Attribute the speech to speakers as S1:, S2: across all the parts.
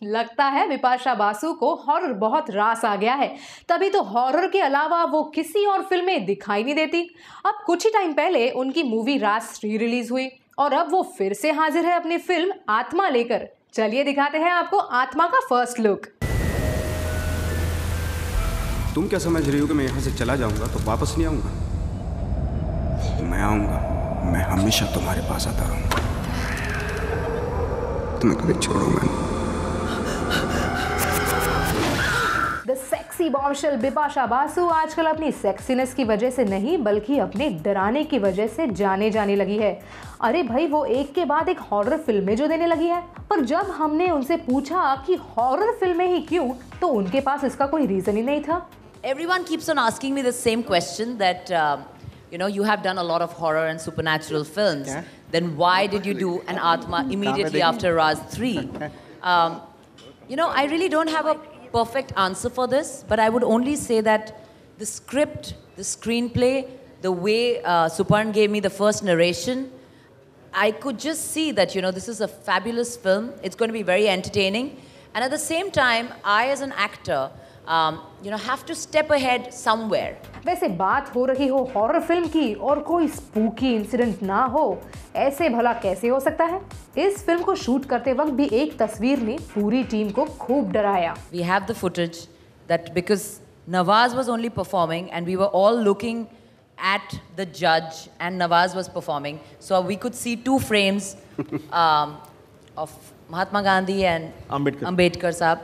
S1: लगता है बिपाशा बासु को हॉरर बहुत रास आ गया है, तभी तो हॉरर के अलावा वो किसी और फिल्म में दिखाई नहीं देती। अब कुछ ही टाइम पहले उनकी मूवी रास री रिलीज हुई और अब वो फिर से हाजिर है अपनी फिल्म आत्मा लेकर। चलिए दिखाते हैं आपको आत्मा का फर्स्ट लुक।
S2: तुम क्या समझ रही हो कि मैं यहाँ से चला जाऊंगा तो वापस नहीं आऊंगा? मैं आऊंगा, मैं हमेशा तुम्हारे पास आता रहूंगा, तुम्हें कभी छोड़ूंगा नहीं।
S1: The sexy bombshell Bipasha Basu आजकल अपनी सेक्सीनेस की वजह से नहीं बल्कि अपने डराने की वजह से जाने जाने लगी है। अरे भाई, वो एक के बाद एक हॉरर फिल्में जो देने लगी है, पर जब हमने उनसे पूछा कि हॉरर फिल्में ही क्यों, तो उनके पास इसका कोई रीजन ही नहीं था।
S3: Everyone keeps on asking me the same question that you have done a lot of horror and supernatural films. Yeah. Then why did you do an Atma immediately after Raz 3? I really don't have a perfect answer for this, but I would only say that the script, the screenplay, the way Suparn gave me the first narration, I could just see that, this is a fabulous film. It's going to be very entertaining. And at the same time, I as an actor, have to step ahead somewhere.
S1: वैसे बात हो रही हो horror film की और कोई spooky incident ना हो, ऐसे भला कैसे हो सकता है? इस फिल्म को शूट करते वक्त भी एक तस्वीर ने पूरी टीम को खूब डराया।
S3: We have the footage that because Nawaz was only performing and we were all looking at the judge and Nawaz was performing, so we could see 2 frames of Mahatma Gandhi and Ambedkar Sahab.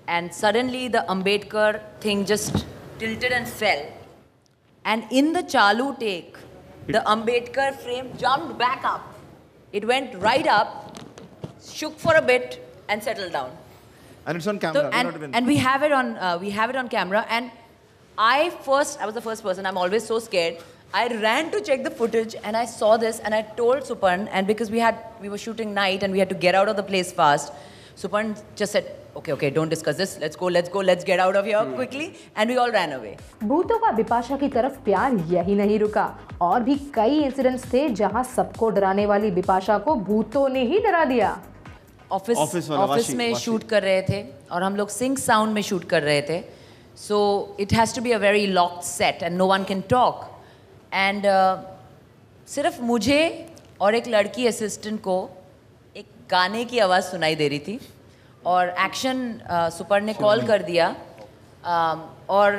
S3: And suddenly the Ambedkar thing just tilted and fell. And in the Chalu take, the Ambedkar frame jumped back up. It went right up, shook for a bit, and settled down.
S4: And it's on camera.
S3: And we have it on camera. And I was the first person. I'm always so scared. I ran to check the footage, and I saw this, and I told Suparn. And because we were shooting night, and we had to get out of the place fast, Suparn just said, Okay, don't discuss this. Let's go, let's get out of here quickly. And we all ran away.
S1: भूतों का बिपाशा की तरफ प्यार यही नहीं रुका, और भी कई इंसिडेंट्स थे जहां सबको डराने वाली बिपाशा को भूतों ने ही डरा दिया।
S3: ऑफिस में शूट कर रहे थे और हम लोग सिंक साउंड में शूट कर रहे थे, so it has to be a very locked set and no one can talk. And सिर्फ मुझे और एक लड़की असिस्टेंट को एक गाने की आवाज़ सुनाई दे रही थी और एक्शन सुपर ने कॉल कर दिया और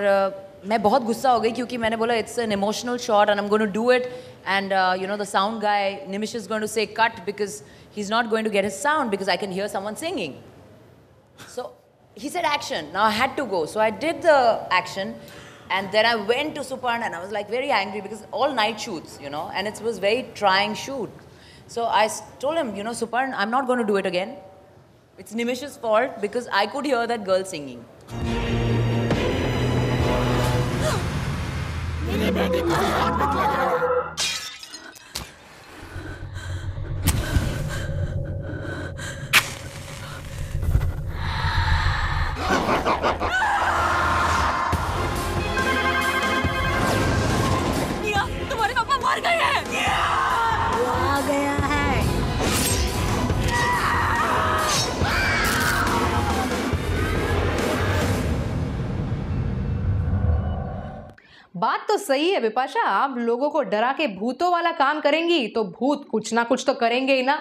S3: मैं बहुत गुस्सा हो गई क्योंकि मैंने बोला it's an emotional shot and I am going to do it and the sound guy Nimish is going to say cut because he is not going to get his sound because I can hear someone singing. So he said action. Now I had to go, so I did the action and then I went to Suparn and I was like very angry because all night shoots, and it was very trying shoot. So I told him, Suparn, I'm not going to do it again. It's Nimish's fault because I could hear that girl singing.
S5: तुम्हारे पापा मर गए हैं।
S3: वो आ गया है।
S1: बात तो सही है बिपाशा, आप लोगों को डरा के भूतों वाला काम करेंगी तो भूत कुछ ना कुछ तो करेंगे ही ना।